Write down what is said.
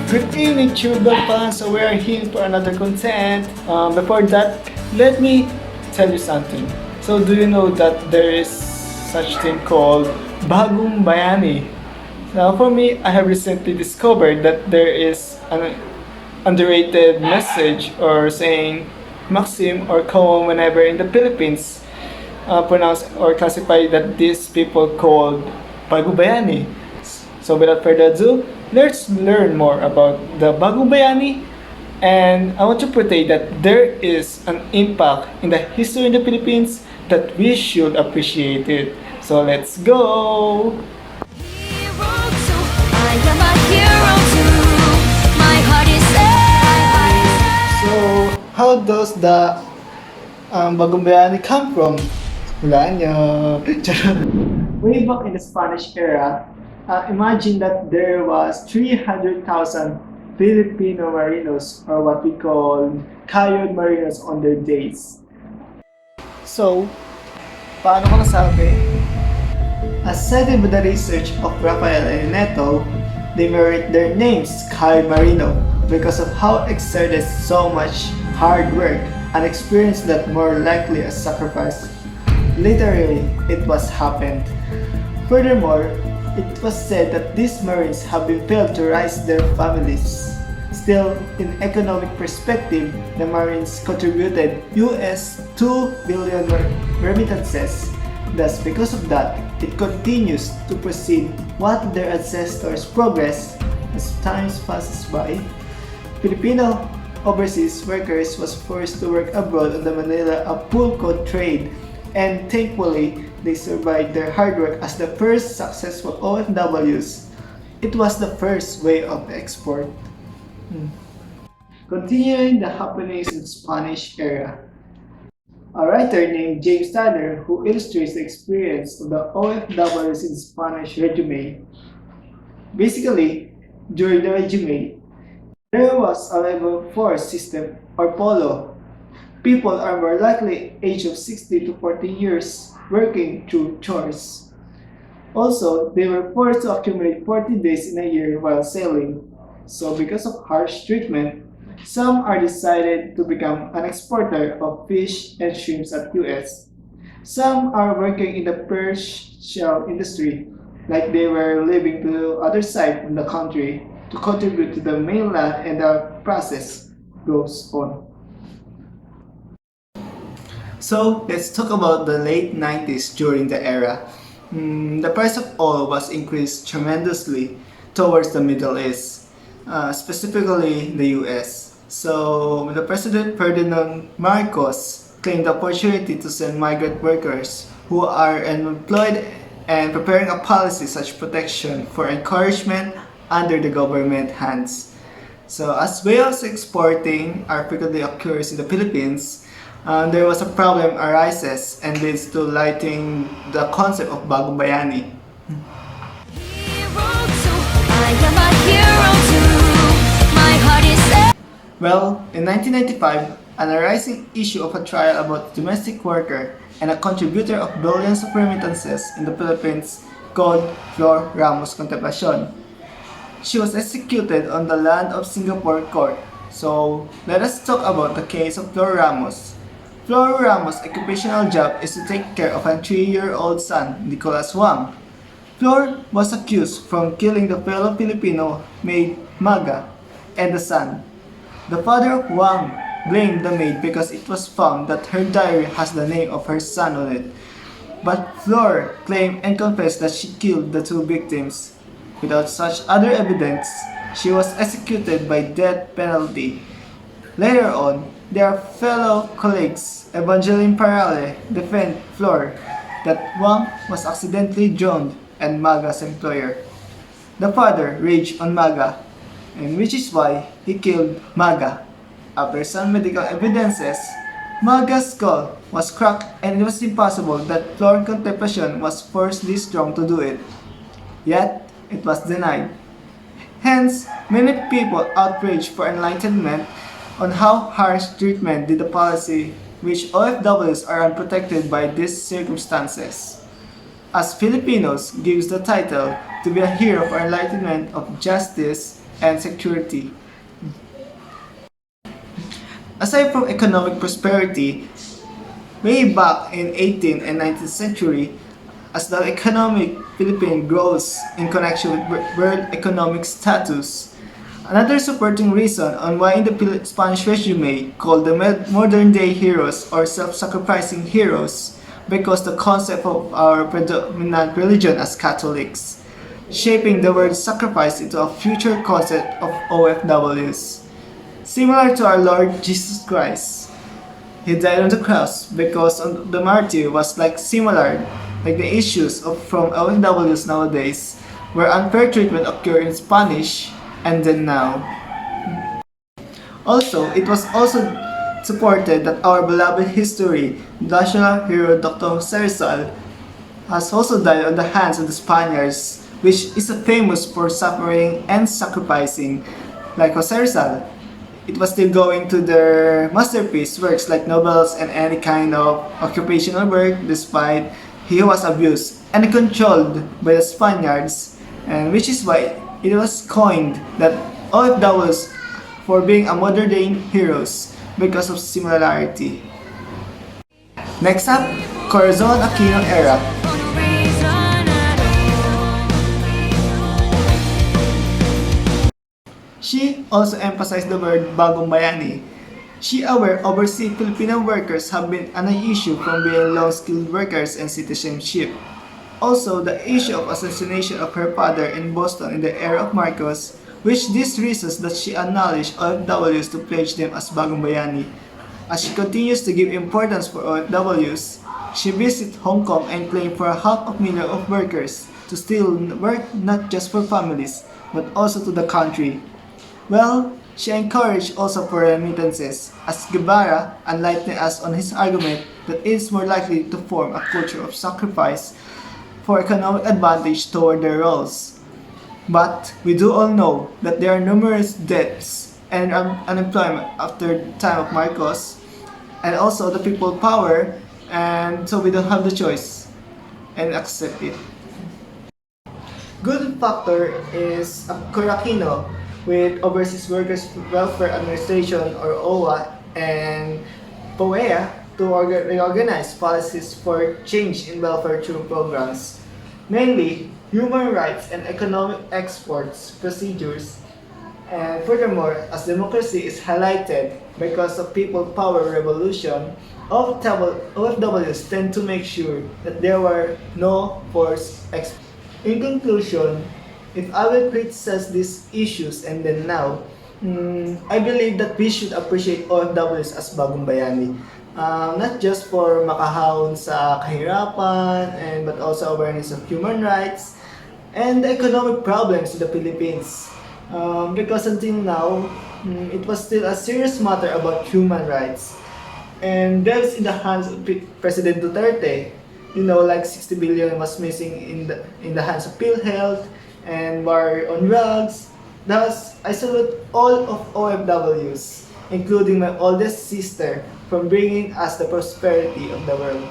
Good evening, Chuba fans. So we are here for another content. Before that, let me tell you something. So do you know that there is such thing called Bagong Bayani? Now for me, I have recently discovered that there is an underrated message or saying maxim or koan whenever in the Philippines pronounce or classify that these people called Bagong Bayani. So without further ado, let's learn more about the Bagong Bayani. And I want to portray that there is an impact in the history in the Philippines that we should appreciate it. So let's go! So, how does the Bagong Bayani come from? Wala niya. Charot. Way back in the Spanish era, imagine that there was 300,000 Filipino Marinos or what we call Kayod Marinos on their days. So, paano ko nasabi? As cited by the research of Rafael and Neto, they merit their names Kayod Marino because of how exerted so much hard work and experience that more likely a sacrifice. Literally, it was happened. Furthermore, it was said that these Marines have been failed to raise their families. Still, in economic perspective, the Marines contributed US 2 billion remittances. Thus, because of that, it continues to proceed what their ancestors progress as time passes by. Filipino overseas workers was forced to work abroad on the Manila Apulco trade, and thankfully, they survived their hard work as the first successful OFWs. It was the first way of export. Continuing the happenings in the Spanish era. A writer named James Tyler who illustrates the experience of the OFWs in the Spanish regime. Basically, during the regime, there was a level 4 system or polo. People are more likely age of 60 to 40 years working through chores. Also, they were forced to accumulate 40 days in a year while sailing. So because of harsh treatment, some are decided to become an exporter of fish and shrimps at US. Some are working in the purse shell industry, like they were living to the other side of the country to contribute to the mainland, and the process goes on. So let's talk about the late 90s during the era. The price of oil was increased tremendously towards the Middle East, specifically the US. So the President Ferdinand Marcos claimed the opportunity to send migrant workers who are unemployed and preparing a policy such protection for encouragement under the government hands. So as whales exporting are frequently occurs in the Philippines, there was a problem arises and leads to lighting the concept of Bagong Bayani. Well, in 1995, an arising issue of a trial about a domestic worker and a contributor of billions of remittances in the Philippines called Flor Ramos Contemplacion. She was executed on the land of Singapore court. So, let us talk about the case of Flor Ramos. Flor Ramos' occupational job is to take care of a 3-year-old son, Nicholas Wang. Flor was accused from killing the fellow Filipino maid Maga and the son. The father of Wang blamed the maid because it was found that her diary has the name of her son on it. But Flor claimed and confessed that she killed the two victims. Without such other evidence, she was executed by death penalty. Later on, their fellow colleagues, Evangeline Parale, defend Flor that Wang was accidentally drowned and Maga's employer. The father raged on Maga, and which is why he killed Maga. After some medical evidences, Maga's skull was cracked and it was impossible that Flor Contemplacion was forcibly strong to do it. Yet, it was denied. Hence, many people outraged for enlightenment on how harsh treatment did the policy which OFWs are unprotected by these circumstances. As Filipinos gives the title to be a hero for enlightenment of justice, and security. Aside from economic prosperity, way back in 18th and 19th century, as the economic Philippines grows in connection with world economic status. Another supporting reason on why in the Spanish regime called the modern day heroes or self-sacrificing heroes because the concept of our predominant religion as Catholics, shaping the word sacrifice into a future concept of OFWs. Similar to our Lord Jesus Christ, he died on the cross because the martyr was like similar, like the issues from OFWs nowadays, where unfair treatment occurred in Spanish and then now. Also, it was also supported that our beloved history, national hero Dr. Jose Rizal, has also died on the hands of the Spaniards, which is famous for suffering and sacrificing, like Jose Rizal. It was still going to their masterpiece works like novels and any kind of occupational work despite he was abused and controlled by the Spaniards, and which is why it was coined that OFWs for being a modern day heroes because of similarity. Next up, Corazon Aquino era. She also emphasized the word Bagong Bayani. She aware overseas Filipino workers have been an issue from being low-skilled workers and citizenship. Also, the issue of assassination of her father in Boston in the era of Marcos, which these reasons that she acknowledged OFWs to pledge them as Bagong Bayani. As she continues to give importance for OFWs, she visits Hong Kong and claimed for 500,000 of workers to still work not just for families, but also to the country. Well, she encouraged also for remittances, as Guevara enlightened us on his argument that it is more likely to form a culture of sacrifice for economic advantage toward their roles. But we do all know that there are numerous deaths and unemployment after the time of Marcos, and also the people power, and so we don't have the choice and accept it. Good factor is Coraquino with Overseas Workers Welfare Administration or OWA and POEA to reorganize policies for change in welfare through programs, mainly human rights and economic exports procedures. And furthermore, as democracy is highlighted because of people power revolution, OFWs tend to make sure that there were no forced exports. In conclusion, if I will criticize these issues and then now, I believe that we should appreciate OFWs as Bagong Bayani. Not just for makahawon sa kahirapan, but also awareness of human rights and the economic problems in the Philippines. Because until now, it was still a serious matter about human rights. And that was in the hands of President Duterte. You know, like 60 billion was missing in the hands of PhilHealth and war on drugs. Thus, I salute all of OFWs, including my oldest sister, from bringing us the prosperity of the world.